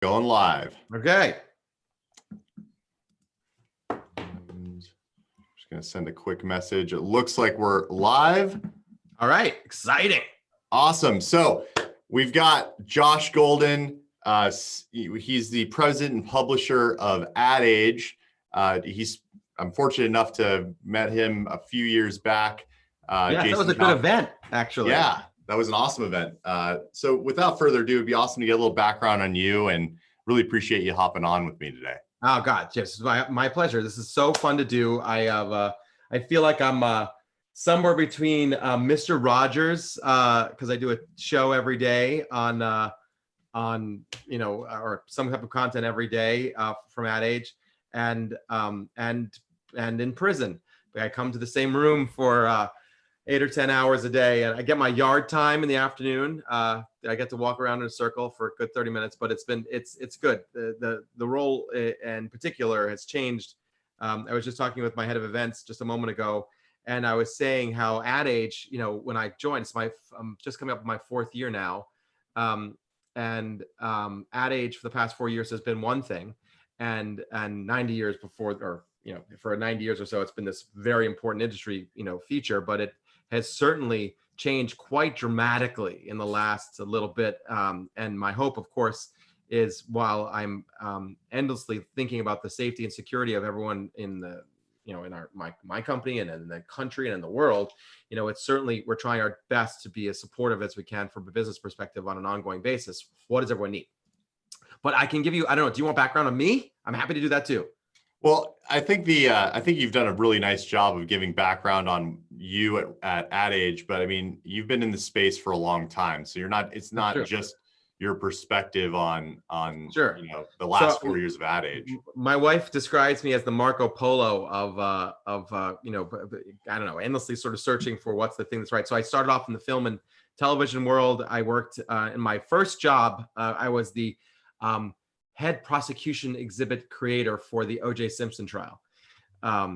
Going live. Okay. And just going to send a quick message. It looks like we're live. All right. Exciting. Awesome. So we've got Josh Golden. He's the president and publisher of Ad Age. I'm fortunate enough to have met him a few years back. That was a good event, actually. Yeah, that was an awesome event. So without further ado, it'd be awesome to get a little background on you, and really appreciate you hopping on with me today. Oh God, yes, my pleasure. This is so fun to do. I feel like I'm somewhere between Mr. Rogers, because I do a show every day on or some type of content every day from Ad Age, and in prison. I come to the same room for 8 or 10 hours a day, and I get my yard time in the afternoon. I get to walk around in a circle for a good 30 minutes, but it's good. The role in particular has changed. I was just talking with my head of events just a moment ago, and I was saying how Ad Age, when I joined, I'm just coming up with my 4th year now, and Ad Age for the past 4 years has been one thing, and 90 years before, or for 90 years or so, it's been this very important industry, feature, but it has certainly changed quite dramatically in the last little bit. And my hope, of course, is while I'm endlessly thinking about the safety and security of everyone in the, in my company and in the country and in the world, it's certainly, we're trying our best to be as supportive as we can from a business perspective on an ongoing basis. What does everyone need? But I can give you, I don't know, do you want background on me? I'm happy to do that too. Well, I think you've done a really nice job of giving background on you at Ad Age, but I mean, you've been in the space for a long time, so it's not Sure. just your perspective on Sure. The last 4 years of Ad Age. My wife describes me as the Marco Polo of I don't know, endlessly sort of searching for what's the thing that's right. So I started off in the film and television world. I worked in my first job. I was the head prosecution exhibit creator for the O.J. Simpson trial.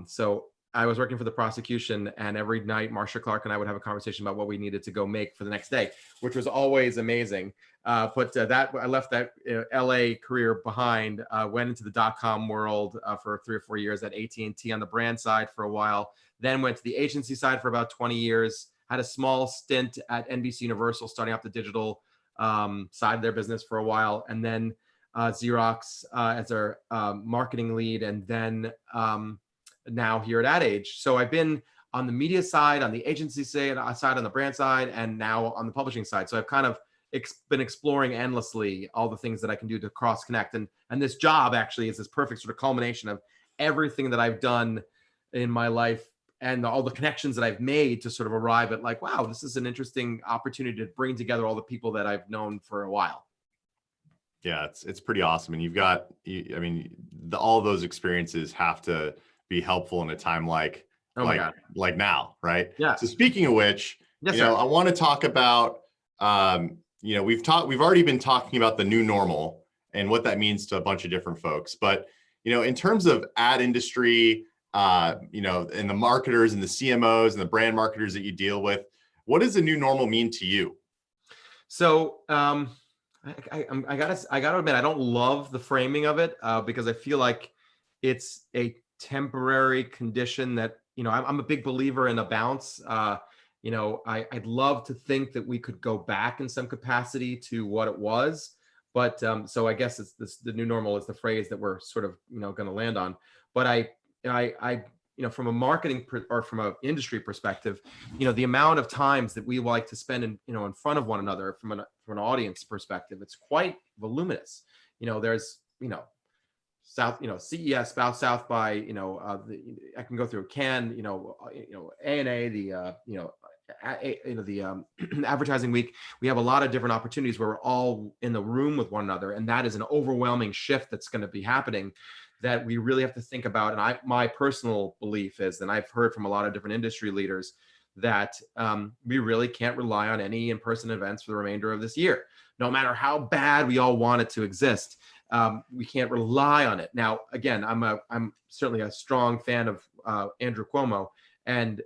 So I was working for the prosecution, and every night Marcia Clark and I would have a conversation about what we needed to go make for the next day, which was always amazing. But I left that LA career behind, went into the .com world for 3 or 4 years at AT&T on the brand side for a while, then went to the agency side for about 20 years, had a small stint at NBC Universal starting up the digital side of their business for a while, and then Xerox as our marketing lead, and then now here at Ad Age. So I've been on the media side, on the agency side, on the brand side, and now on the publishing side. So I've kind of been exploring endlessly all the things that I can do to cross connect. And this job actually is this perfect sort of culmination of everything that I've done in my life and all the connections that I've made to sort of arrive at like, wow, this is an interesting opportunity to bring together all the people that I've known for a while. Yeah, it's pretty awesome. And you've got, all those experiences have to be helpful in a time like now, right? Yeah. So speaking of which, yes, sir. I want to talk about, we've already been talking about the new normal and what that means to a bunch of different folks. But, in terms of ad industry, and the marketers and the CMOs and the brand marketers that you deal with, what does the new normal mean to you? So, I gotta admit, I don't love the framing of it because I feel like it's a temporary condition that, I'm a big believer in a bounce. I'd love to think that we could go back in some capacity to what it was, but so I guess the new normal is the phrase that we're sort of going to land on. But I from a marketing or from an industry perspective, the amount of times that we like to spend in front of one another from an audience perspective, it's quite voluminous. There's CES, South by, I can go through Cannes, ANA, the advertising week. We have a lot of different opportunities where we're all in the room with one another, and that is an overwhelming shift that's going to be happening that we really have to think about. And my personal belief is, and I've heard from a lot of different industry leaders, that we really can't rely on any in-person events for the remainder of this year. No matter how bad we all want it to exist, we can't rely on it. Now, again, I'm certainly a strong fan of Andrew Cuomo, And,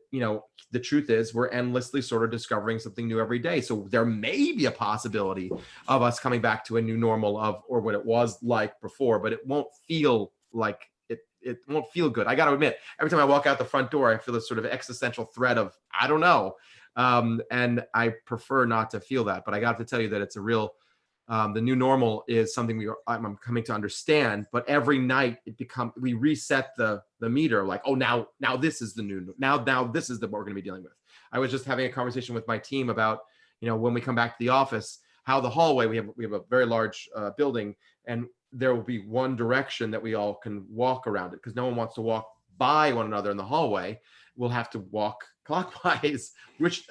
the truth is we're endlessly sort of discovering something new every day. So there may be a possibility of us coming back to a new normal or what it was like before, but it won't feel like it won't feel good. I got to admit, every time I walk out the front door, I feel this sort of existential threat of, I don't know. And I prefer not to feel that, but I got to tell you that it's a real, the new normal is something I'm coming to understand, but every night we reset the meter, like, oh, now this is the new, now this is what we're going to be dealing with. I was just having a conversation with my team about, when we come back to the office, how the hallway, we have a very large building, and there will be one direction that we all can walk around it, because no one wants to walk by one another in the hallway. We'll have to walk clockwise, which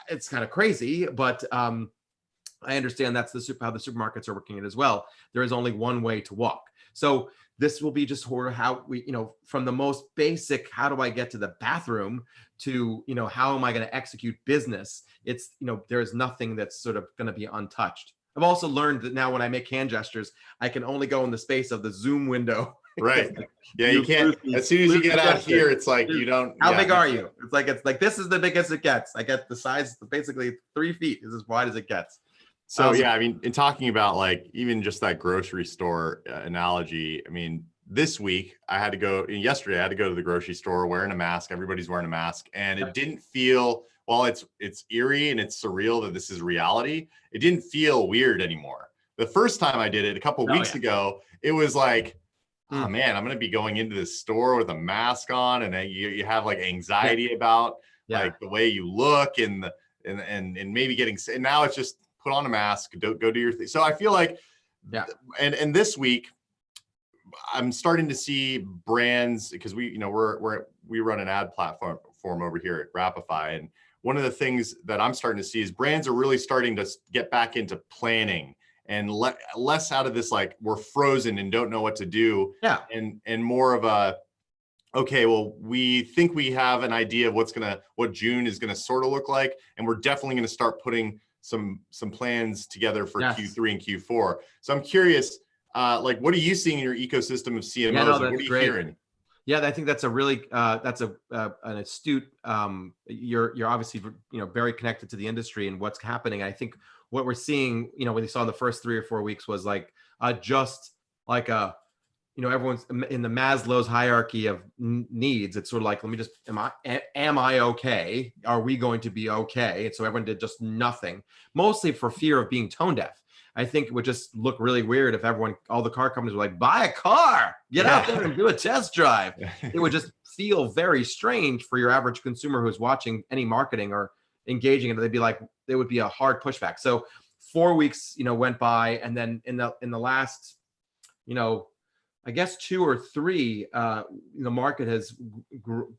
it's kind of crazy, but I understand that's how the supermarkets are working it as well. There is only one way to walk. So this will be just how we, from the most basic, how do I get to the bathroom, to, how am I going to execute business? It's, there is nothing that's sort of going to be untouched. I've also learned that now when I make hand gestures, I can only go in the space of the Zoom window. Right. Yeah, you can't. As soon as you get out here, it's like you don't. How big are you? It's like this is the biggest it gets. I get the size, basically 3 feet is as wide as it gets. So yeah, I mean, in talking about like even just that grocery store analogy, I mean, this week yesterday I had to go to the grocery store wearing a mask. Everybody's wearing a mask, and it didn't feel, while it's eerie and it's surreal that this is reality, it didn't feel weird anymore. The first time I did it a couple weeks ago, it was like, oh man, I'm going to be going into this store with a mask on, and you have like anxiety about like the way you look and maybe getting sick. And now it's just put on a mask, go do your thing. So I feel like, and this week I'm starting to see brands, because we run an ad platform over here at Rapify, and one of the things that I'm starting to see is brands are really starting to get back into planning and less out of this, like, we're frozen and don't know what to do. And more of a, okay, well, we think we have an idea of what June is going to sort of look like. And we're definitely going to start putting some plans together for Q3 and Q4. So I'm curious, like, what are you seeing in your ecosystem of CMOs? What are you hearing? Yeah, I think that's a really an astute. You're obviously very connected to the industry and what's happening. I think what we're seeing, what we saw in the first 3 or 4 weeks was like just like everyone's in the Maslow's hierarchy of needs. It's sort of like, am I okay? Are we going to be okay? And so everyone did just nothing, mostly for fear of being tone deaf. I think it would just look really weird if all the car companies were like, buy a car, get out there and do a test drive. It would just feel very strange for your average consumer who's watching any marketing or engaging in it. They'd be like, there would be a hard pushback. So 4 weeks, went by, and then in the last, I guess 2 or 3, the market has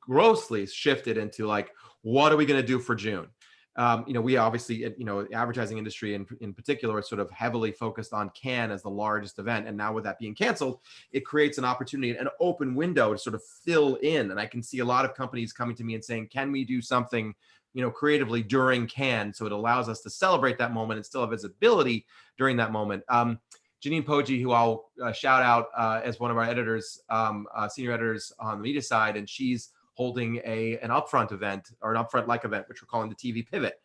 grossly shifted into like, what are we going to do for June? We obviously, the advertising industry in particular is sort of heavily focused on Cannes as the largest event. And now with that being canceled, it creates an opportunity, an open window to sort of fill in. And I can see a lot of companies coming to me and saying, can we do something, creatively during Cannes? So it allows us to celebrate that moment and still have visibility during that moment. Janine Poggi, who I'll shout out as one of our editors, senior editors on the media side, and she's holding an upfront event, or an upfront-like event, which we're calling the TV Pivot.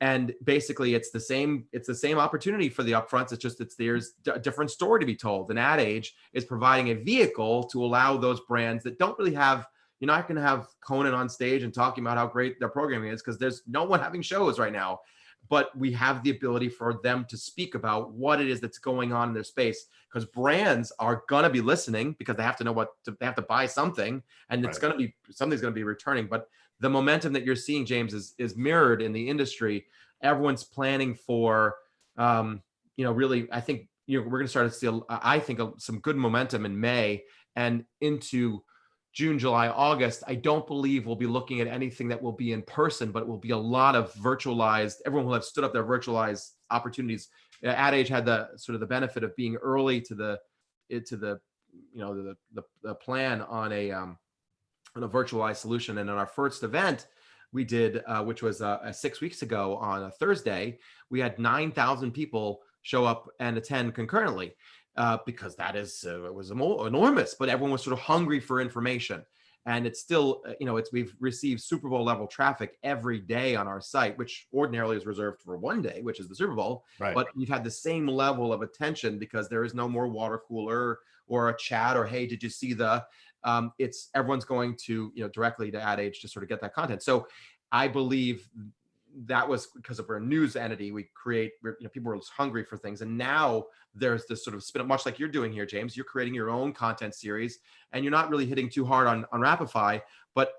And basically, it's the same opportunity for the upfronts. It's just there's a different story to be told. And Ad Age is providing a vehicle to allow those brands that don't really have. You're not going to have Conan on stage and talking about how great their programming is, because there's no one having shows right now. But we have the ability for them to speak about what it is that's going on in their space, because brands are going to be listening, because they have to know they have to buy something, and it's going to be, something's going to be returning. But the momentum that you're seeing, James, is mirrored in the industry. Everyone's planning for, really, I think, we're going to start to see, some good momentum in May and into June, July, August. I don't believe we'll be looking at anything that will be in person, but it will be a lot of virtualized. Everyone will have stood up their virtualized opportunities. Ad Age had the sort of the benefit of being early to the plan on a virtualized solution. And on our first event we did, which was 6 weeks ago on a Thursday, we had 9,000 people show up and attend concurrently. Because that is it was enormous, but everyone was sort of hungry for information. and it's still, we've received Super Bowl level traffic every day on our site, which ordinarily is reserved for one day, which is the Super Bowl. Right. But we've had the same level of attention because there is no more water cooler or a chat or, hey, did you see the? It's everyone's going to directly to Ad Age to sort of get that content. So I believe that was because of our news entity. People were hungry for things, and now there's this sort of spin up, much like you're doing here, James. You're creating your own content series, and you're not really hitting too hard on Rapify, but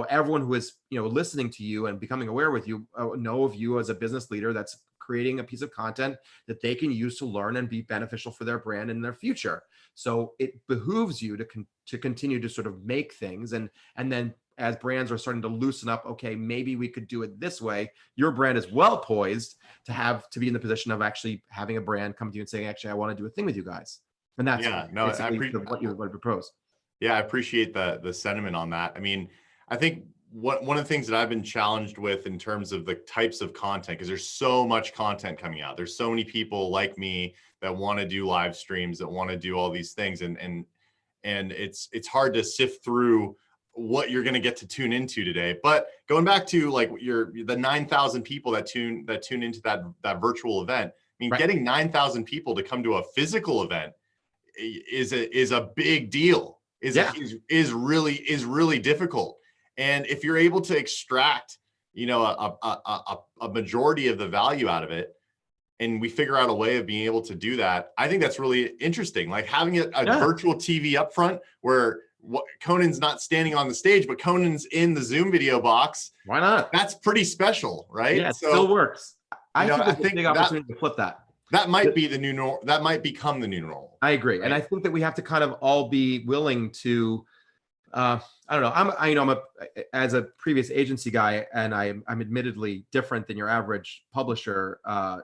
everyone who is listening to you and becoming aware with you know of you as a business leader that's creating a piece of content that they can use to learn and be beneficial for their brand in their future. So it behooves you to continue to sort of make things, and then as brands are starting to loosen up, okay, maybe we could do it this way. Your brand is well poised to be in the position of actually having a brand come to you and saying, actually, I want to do a thing with you guys. And that's what you would propose. Yeah, I appreciate the sentiment on that. I mean, I think one of the things that I've been challenged with in terms of the types of content, because there's so much content coming out. There's so many people like me that want to do live streams, that want to do all these things, and it's hard to sift through what you're going to get to tune into today. But going back to like the 9,000 people that tune into that virtual event, I mean, right. Getting 9,000 people to come to a physical event is a big deal. Is really difficult. And if you're able to extract, a majority of the value out of it, and we figure out a way of being able to do that, I think that's really interesting. Like having a virtual TV up front where Conan's not standing on the stage, but Conan's in the Zoom video box. Why not? That's pretty special, right? Yeah, it still works. I think there's a big opportunity to flip that. That might be the new normal. That might become the new normal. I agree. Right? And I think that we have to kind of all be willing to, I don't know. As a previous agency guy, and I'm admittedly different than your average publisher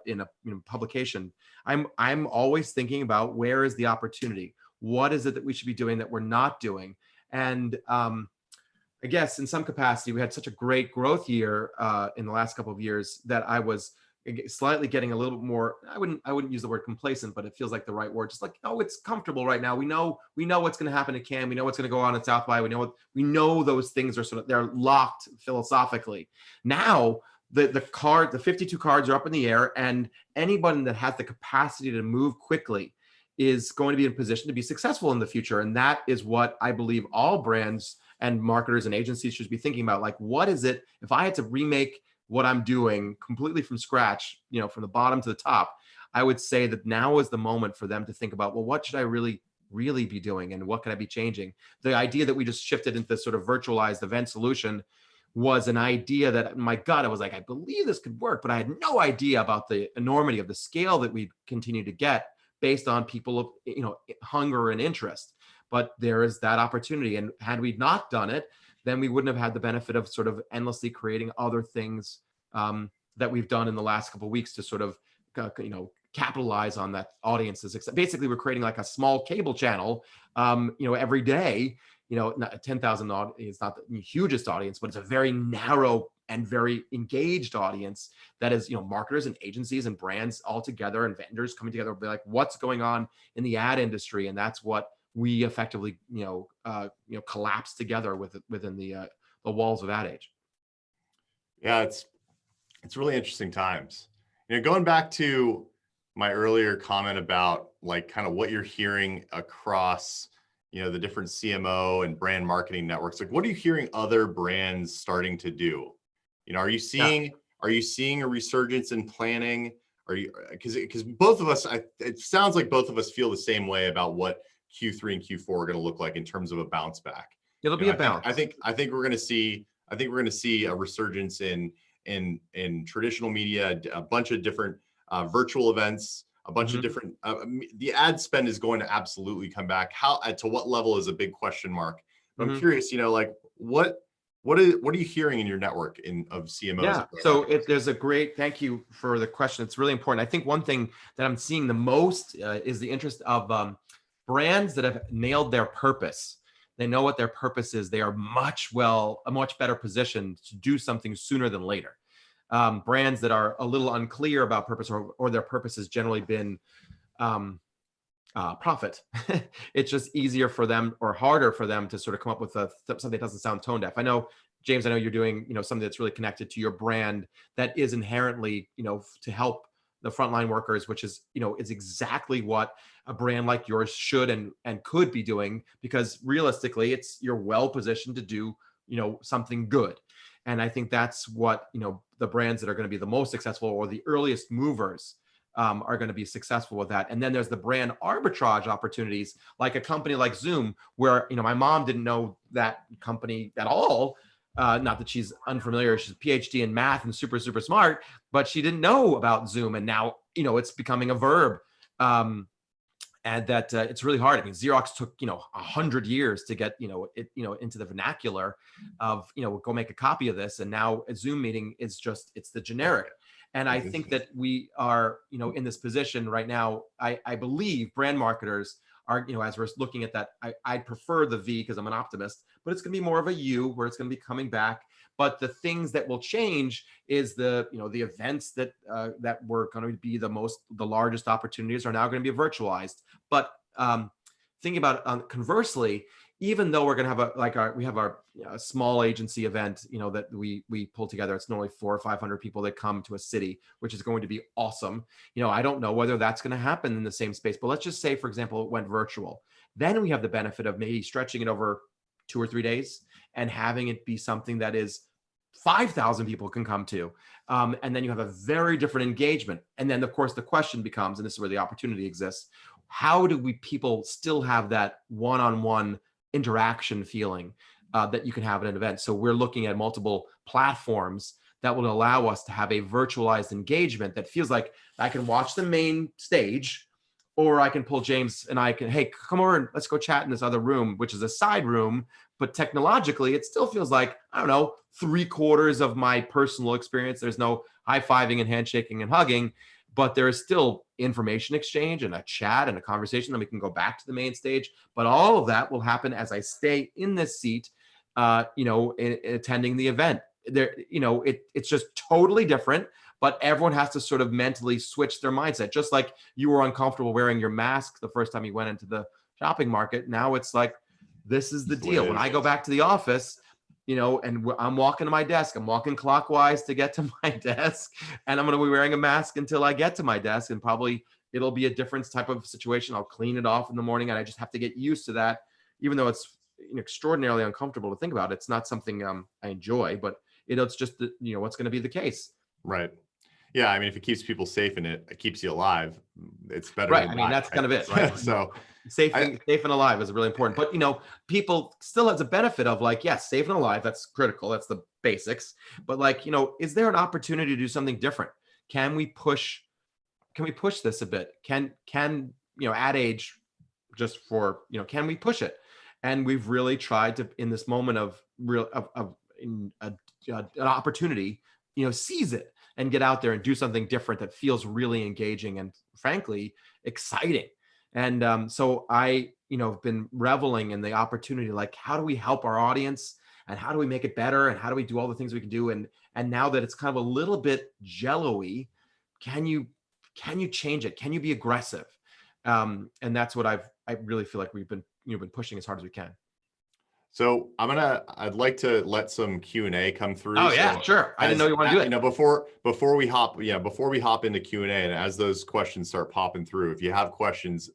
in a publication. I'm always thinking about where is the opportunity. What is it that we should be doing that we're not doing? And I guess in some capacity, we had such a great growth year in the last couple of years that I was slightly getting a little bit more, I wouldn't use the word complacent, but it feels like the right word. Just like, oh, it's comfortable right now. We know what's going to happen at Cannes. We know what's going to go on at South by. We know those things are they're locked philosophically. Now the 52 cards are up in the air, and anybody that has the capacity to move quickly is going to be in position to be successful in the future. And that is what I believe all brands and marketers and agencies should be thinking about. Like, what is it, if I had to remake what I'm doing completely from scratch, from the bottom to the top, I would say that now is the moment for them to think about, well, what should I really be doing? And what can I be changing? The idea that we just shifted into this sort of virtualized event solution was an idea that, my God, I was like, I believe this could work, but I had no idea about the enormity of the scale that we continue to get based on people of, hunger and interest. But there is that opportunity. And had we not done it, then we wouldn't have had the benefit of sort of endlessly creating other things that we've done in the last couple of weeks to sort of, capitalize on that audience's success. Basically, we're creating like a small cable channel, every day. 10,000 is not the hugest audience, but it's a very narrow and very engaged audience that is, marketers and agencies and brands all together and vendors coming together, be like, what's going on in the ad industry? And that's what we effectively, collapse together within the walls of Ad Age. Yeah, it's really interesting times. Going back to my earlier comment about like kind of what you're hearing across, the different CMO and brand marketing networks. Like, what are you hearing other brands starting to do? Are you seeing a resurgence in planning? Are you, because both of us, it sounds like both of us feel the same way about what Q3 and Q4 are going to look like in terms of a bounce back. It'll be a bounce. I think we're going to see a resurgence in traditional media, a bunch of different virtual events, a bunch of different, the ad spend is going to absolutely come back. How, to what level is a big question mark. But I'm curious, like what are you hearing in your network of CMOs? Yeah, so there's a great, thank you for the question. It's really important. I think one thing that I'm seeing the most is the interest of brands that have nailed their purpose. They know what their purpose is. They are a much better positioned to do something sooner than later. Brands that are a little unclear about purpose, or their purpose has generally been profit. It's just easier for them or harder for them to sort of come up with something that doesn't sound tone deaf. I know, James, I know you're doing, something that's really connected to your brand that is inherently, to help the frontline workers, which is, is exactly what a brand like yours should and could be doing, because realistically, you're well positioned to do, something good. And I think that's what, the brands that are going to be the most successful or the earliest movers are going to be successful with that. And then there's the brand arbitrage opportunities, like a company like Zoom, where, my mom didn't know that company at all. Not that she's unfamiliar, she's a PhD in math and super, super smart, but she didn't know about Zoom. And now, it's becoming a verb. And that it's really hard. I mean, Xerox took 100 years to get it into the vernacular of go make a copy of this, and now a Zoom meeting is it's the generic. And I think that we are in this position right now. I believe brand marketers are as we're looking at that. I prefer the V because I'm an optimist, but it's going to be more of a U where it's going to be coming back. But the things that will change is the events that were going to be the largest opportunities are now going to be virtualized. But thinking about it, conversely, even though we're going to have we have our small agency event, that we pull together. It's normally 400 or 500 people that come to a city, which is going to be awesome. I don't know whether that's going to happen in the same space, but let's just say, for example, it went virtual. Then we have the benefit of maybe stretching it over 2 or 3 days and having it be something that is 5,000 people can come to. And then you have a very different engagement. And then, of course, the question becomes, and this is where the opportunity exists, how do people still have that one-on-one interaction feeling that you can have at an event? So we're looking at multiple platforms that will allow us to have a virtualized engagement that feels like I can watch the main stage, or I can pull James and I can, hey, come over and let's go chat in this other room, which is a side room. But technologically, it still feels like, I don't know, 3/4 of my personal experience. There's no high-fiving and handshaking and hugging, but there is still information exchange and a chat and a conversation. Then we can go back to the main stage. But all of that will happen as I stay in this seat, attending the event. It's just totally different. But everyone has to sort of mentally switch their mindset. Just like you were uncomfortable wearing your mask the first time you went into the shopping market. Now it's like, this is the deal. When I go back to the office, and I'm walking to my desk, I'm walking clockwise to get to my desk, and I'm going to be wearing a mask until I get to my desk. And probably it'll be a different type of situation. I'll clean it off in the morning, and I just have to get used to that, even though it's extraordinarily uncomfortable to think about. It's not something I enjoy, but it's just what's going to be the case. Right. Yeah, I mean, if it keeps people safe and it keeps you alive, it's better. Right. I mean, that's kind of it, right? So safe and alive is really important. But people still has a benefit of yes, safe and alive. That's critical. That's the basics. But is there an opportunity to do something different? Can we push this a bit? Can ad age just for can we push it? And we've really tried to, in this moment of an opportunity, seize it and get out there and do something different that feels really engaging and frankly exciting. And so I, have been reveling in the opportunity, how do we help our audience and how do we make it better and how do we do all the things we can do? And now that it's kind of a little bit jello-y, can you change it? Can you be aggressive? And that's what I really feel like we've been, been pushing as hard as we can. So I'd like to let some Q&A come through. Oh yeah, sure. I didn't know you want to do it. Before we hop into Q&A, and as those questions start popping through, if you have questions,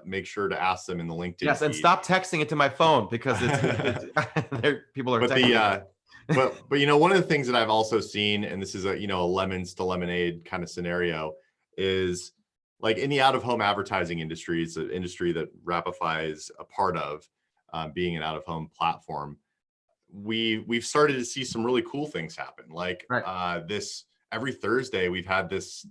make sure to ask them in the LinkedIn. Yes, and stop texting it to my phone because people are texting. But one of the things that I've also seen, and this is a lemons to lemonade kind of scenario, is in the out-of-home advertising industry. It's an industry that Wrapify is a part of. Being an out-of-home platform, we've started to see some really cool things happen. This every Thursday we've had this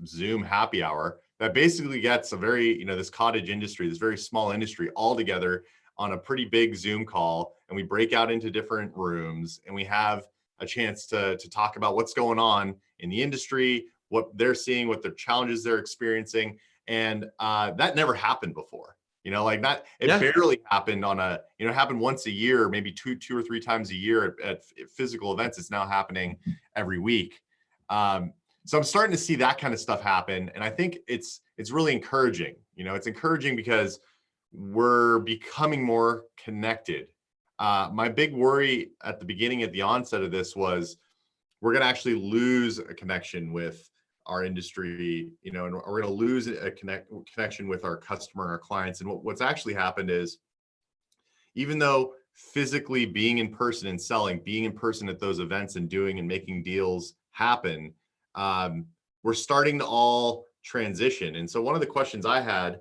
Zoom happy hour that basically gets a very this cottage industry, this very small industry, all together on a pretty big Zoom call, and we break out into different rooms and we have a chance to talk about what's going on in the industry, what they're seeing, what their challenges they're experiencing, and that never happened before. That it barely happened on it happened once a year, maybe two or three times a year at physical events. It's now happening every week. So I'm starting to see that kind of stuff happen. And I think it's really encouraging. It's encouraging because we're becoming more connected. My big worry at the beginning, at the onset of this, was we're going to actually lose a connection with our industry, and we're going to lose a connection with our customer, our clients. And what's actually happened is, even though physically being in person and selling, being in person at those events and doing and making deals happen, we're starting to all transition. And so one of the questions I had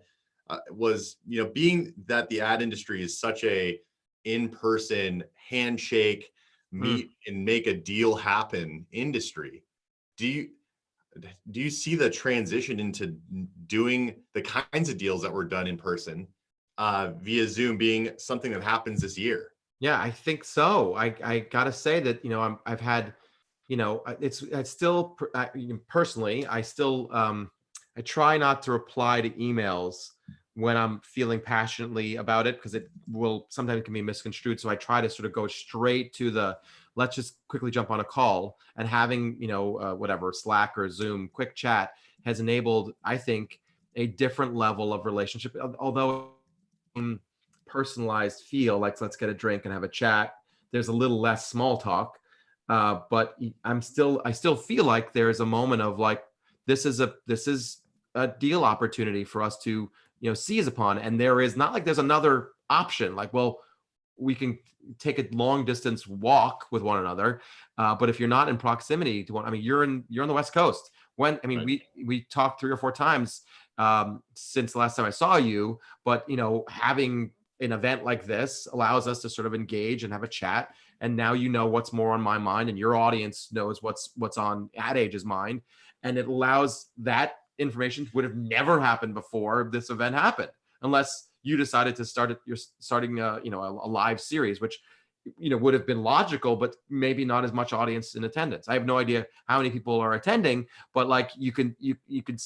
was, being that the ad industry is such a in-person handshake, meet and make a deal happen industry, do you see the transition into doing the kinds of deals that were done in person via Zoom being something that happens this year? Yeah, I think so. I gotta say that, I've had, it's still personally, I still I try not to reply to emails when I'm feeling passionately about it, because it will sometimes it can be misconstrued. So I try to sort of go straight to the, let's just quickly jump on a call. And having, whatever, Slack or Zoom quick chat has enabled, I think, a different level of relationship. Although personalized feel, like let's get a drink and have a chat, there's a little less small talk, but I still feel like there's a moment of like, this is a deal opportunity for us to seize upon. And there is not like there's another option, like, well, we can take a long distance walk with one another, but if you're not in proximity to one, I mean, you're on the West Coast. Right. We talked 3 or 4 times since the last time I saw you, but having an event like this allows us to sort of engage and have a chat. And now what's more on my mind, and your audience knows what's on Ad Age's mind, and it allows that information would have never happened before this event happened, unless you decided to you're starting a live series, which would have been logical, but maybe not as much audience in attendance. I have no idea how many people are attending, but like you can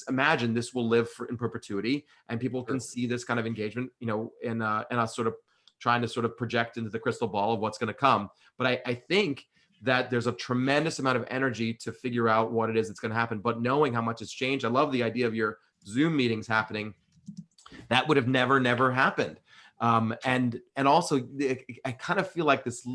imagine this will live in perpetuity, and people can see this kind of engagement, in us sort of trying to sort of project into the crystal ball of what's going to come. But I think that there's a tremendous amount of energy to figure out what it is that's going to happen, but knowing how much it's changed. I love the idea of your Zoom meetings happening. That would have never happened. And also, I kind of feel like this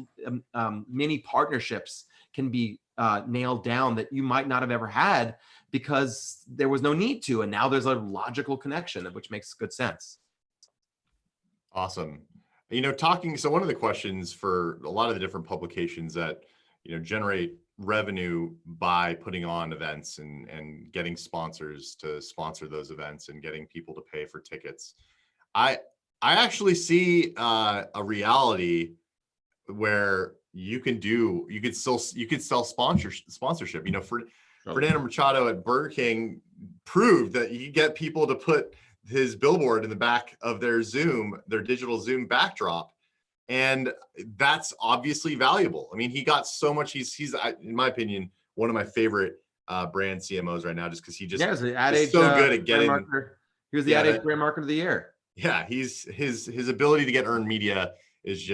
mini partnerships can be nailed down that you might not have ever had because there was no need to, and now there's a logical connection, which makes good sense. Awesome. So one of the questions for a lot of the different publications that generate revenue by putting on events and getting sponsors to sponsor those events and getting people to pay for tickets, I actually see a reality where you could sell sponsorship. Fernando Machado at Burger King proved that you get people to put his billboard in the back of their digital Zoom backdrop. And that's obviously valuable. I mean, he got so much. He's in my opinion, one of my favorite brand CMOs right now, just because he just is the Ad Age, so good at getting. He was the Ad Age Brand Marketer of the Year. Yeah, his ability to get earned media is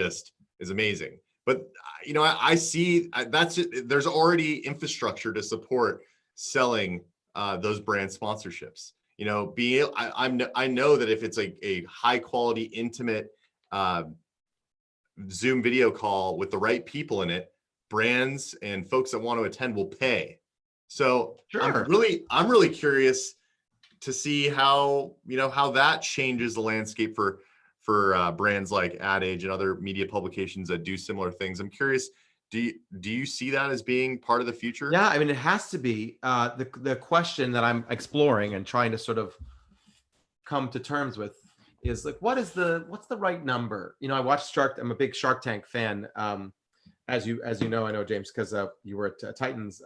amazing. But I see that's it. There's already infrastructure to support selling those brand sponsorships. I know that if it's a high quality, intimate Zoom video call with the right people in it, brands and folks that want to attend will pay. So sure. I'm really curious to see how that changes the landscape for brands like Ad Age and other media publications that do similar things. I'm curious, do you see that as being part of the future? Yeah, I mean, it has to be. The question that I'm exploring and trying to sort of come to terms with is like, what's the right number? I watched I'm a big Shark Tank fan. As you know, I know, James, because you were at Titans.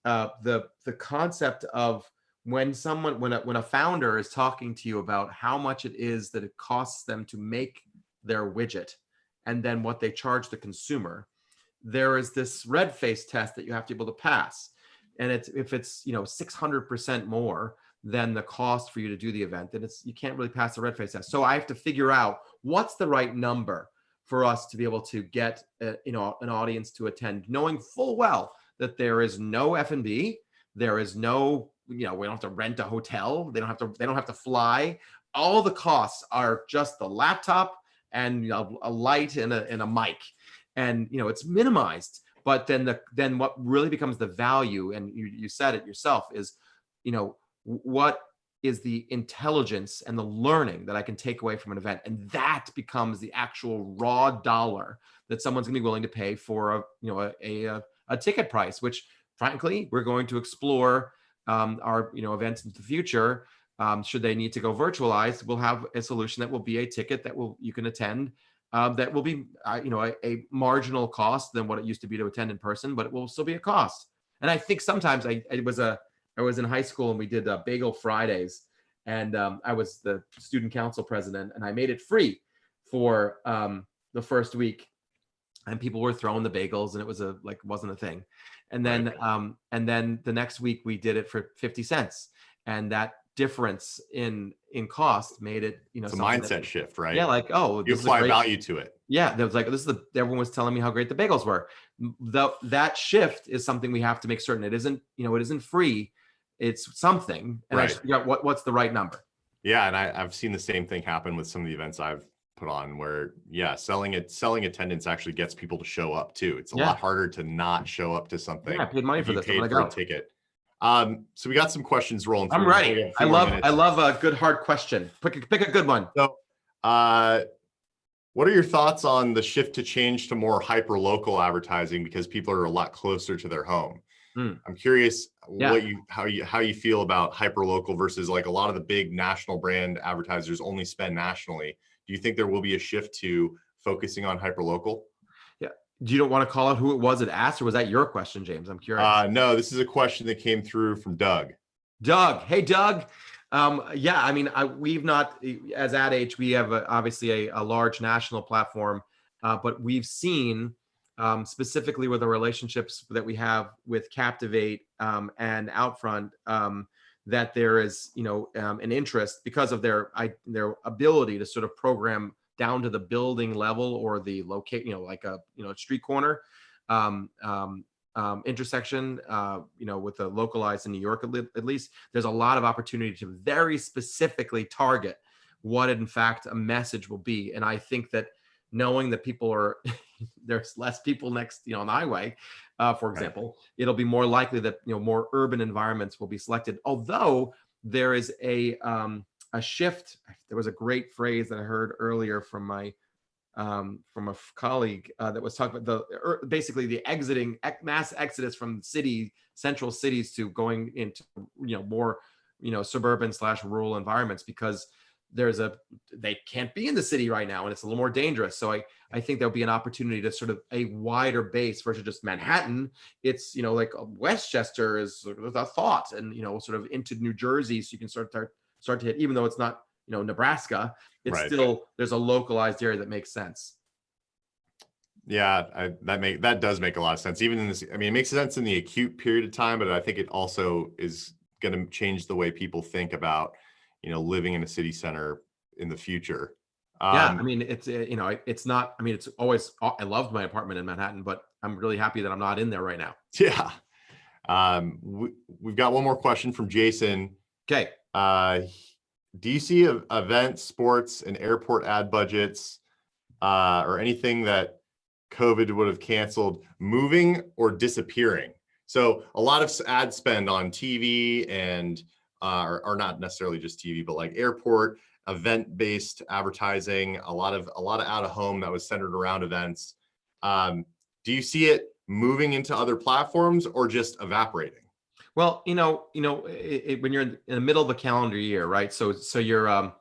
The concept of when a founder is talking to you about how much it is that it costs them to make their widget, and then what they charge the consumer, there is this red face test that you have to be able to pass. And if it's 600% more than the cost for you to do the event, then you can't really pass the red face test. So I have to figure out what's the right number for us to be able to get an audience to attend, knowing full well that there is no F&B, There is no, we don't have to rent a hotel. They don't have to fly. All the costs are just the laptop and a light and a mic, and it's minimized. But then what really becomes the value, and you said it yourself, is what is the intelligence and the learning that I can take away from an event, and that becomes the actual raw dollar that someone's going to be willing to pay for a ticket price, which frankly we're going to explore our events in the future. Should they need to go virtualized, we'll have a solution that will be a ticket that you can attend, that will be a marginal cost than what it used to be to attend in person, but it will still be a cost. And I think sometimes I was in high school and we did Bagel Fridays, and I was the student council president, and I made it free for the first week, and people were throwing the bagels, and it was wasn't a thing. And then the next week we did it for 50 cents, and that difference in cost made it it's a mindset shift, right? Yeah, like, oh, you apply value to it. Yeah, there was everyone was telling me how great the bagels were. That shift is something we have to make certain. It isn't free. It's something, and I just figure out what's the right number. Yeah, and I've seen the same thing happen with some of the events I've put on, where selling attendance actually gets people to show up too. It's a lot harder to not show up to something. Yeah, I paid money for this. Paid for a ticket. So we got some questions rolling through. I'm ready. I love a good hard question. Pick a good one. So, what are your thoughts on the shift to change to more hyper local advertising, because people are a lot closer to their home? I'm curious how you feel about hyper local versus like a lot of the big national brand advertisers only spend nationally. Do you think there will be a shift to focusing on hyper local? Yeah. Do you don't want to call out who it was that asked, or was that your question, James? I'm curious. No, this is a question that came through from Doug. Hey, Doug. I mean, we've not, as Ad Age, we have obviously a large national platform, but we've seen specifically with the relationships that we have with Captivate and Outfront, that there is an interest because of their ability to sort of program down to the building level or the locate, like a street corner intersection, with the localized in New York at least. There's a lot of opportunity to very specifically target what in fact a message will be. And I think that knowing that there's less people next, on the highway, for example, it'll be more likely that more urban environments will be selected. Although there is a shift. There was a great phrase that I heard earlier from my from a colleague that was talking about basically the mass exodus from central cities to going into more suburban / rural environments, because they can't be in the city right now and it's a little more dangerous. So I think there'll be an opportunity to sort of a wider base versus just Manhattan. It's like Westchester is sort of a thought, and sort of into New Jersey, so you can start to hit, even though it's not Nebraska, it's still, there's a localized area that makes sense. Yeah, that does make a lot of sense. Even in this, I mean, it makes sense in the acute period of time, but I think it also is going to change the way people think about living in a city center in the future. I mean, it's not, I mean, it's always, I loved my apartment in Manhattan, but I'm really happy that I'm not in there right now. Yeah. We've got one more question from Jason. Okay. Do you see events, sports, and airport ad budgets or anything that COVID would have canceled moving or disappearing? So a lot of ad spend on TV and or not necessarily just TV, but like airport event-based advertising, a lot of out of home that was centered around events. Do you see it moving into other platforms or just evaporating? Well, when you're in the middle of the calendar year, right? So you're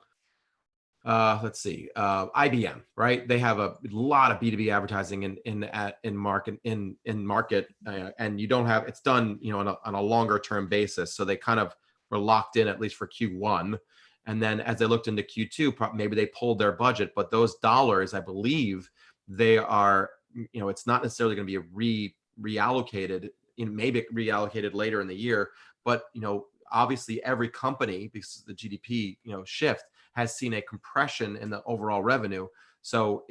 let's see, IBM, right? They have a lot of B2B advertising in market, and you don't have, it's done, on a longer term basis. So they kind of were locked in, at least for Q1. And then as they looked into Q2, maybe they pulled their budget, but those dollars, I believe they are, it's not necessarily going to be reallocated, maybe reallocated later in the year, but, obviously every company, because of the GDP, shift, has seen a compression in the overall revenue. So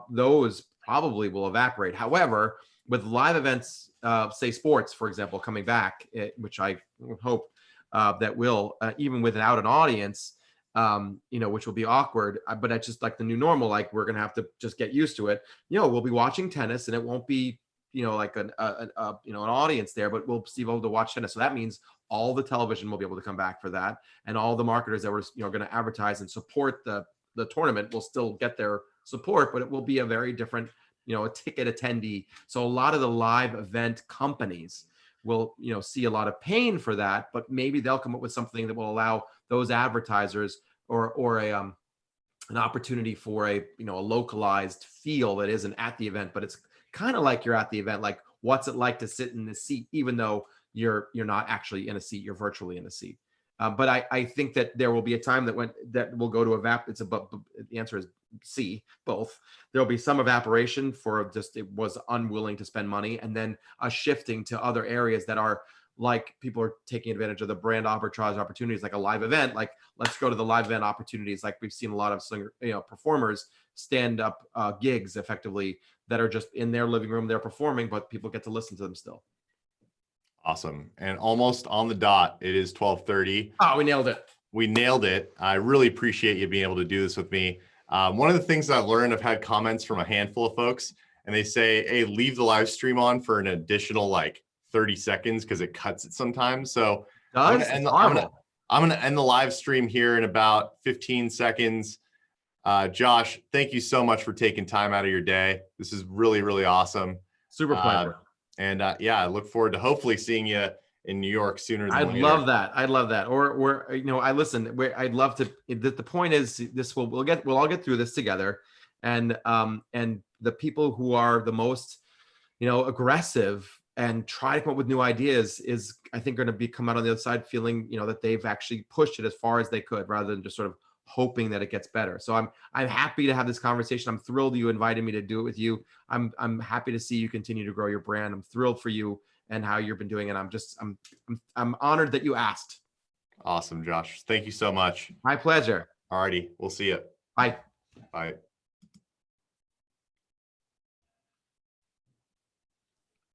those probably will evaporate. However, with live events, say sports, for example, coming back, which I hope that will, even without an audience, which will be awkward, but that's just like the new normal. Like we're gonna have to just get used to it. We'll be watching tennis, and it won't be like an audience there, but we'll be able to watch tennis. So that means all the television will be able to come back for that, and all the marketers that were going to advertise and support the tournament will still get their support, but it will be a very different a ticket attendee. So a lot of the live event companies will see a lot of pain for that, but maybe they'll come up with something that will allow those advertisers or an opportunity for a localized feel that isn't at the event, but it's kind of like you're at the event. Like, what's it like to sit in the seat, even though you're not actually in a seat, you're virtually in a seat. But I think that there will be a time that will go to the answer is C, both. There'll be some evaporation for just it was unwilling to spend money, and then a shifting to other areas that are like people are taking advantage of the brand arbitrage opportunities, like a live event. Like, let's go to the live event opportunities. Like we've seen a lot of singer, performers stand up gigs effectively that are just in their living room, they're performing, but people get to listen to them still. Awesome. And almost on the dot, it is 12:30. Oh, we nailed it. We nailed it. I really appreciate you being able to do this with me. One of the things I've learned, I've had comments from a handful of folks, and they say, hey, leave the live stream on for an additional 30 seconds because it cuts it sometimes. So I'm going to end the live stream here in about 15 seconds. Josh, thank you so much for taking time out of your day. This is really, really awesome. Super pleasure. And I look forward to hopefully seeing you in New York sooner than later. I'd love that. Or I listen. I'd love to. The point is, we'll all get through this together, and the people who are the most, aggressive and try to come up with new ideas is, I think, going to come out on the other side feeling, that they've actually pushed it as far as they could, rather than just sort of hoping that it gets better. So I'm happy to have this conversation. I'm thrilled you invited me to do it with you. I'm happy to see you continue to grow your brand. I'm thrilled for you and how you've been doing it. I'm honored that you asked. Awesome, Josh. Thank you so much. My pleasure. All righty. We'll see you. Bye. Bye.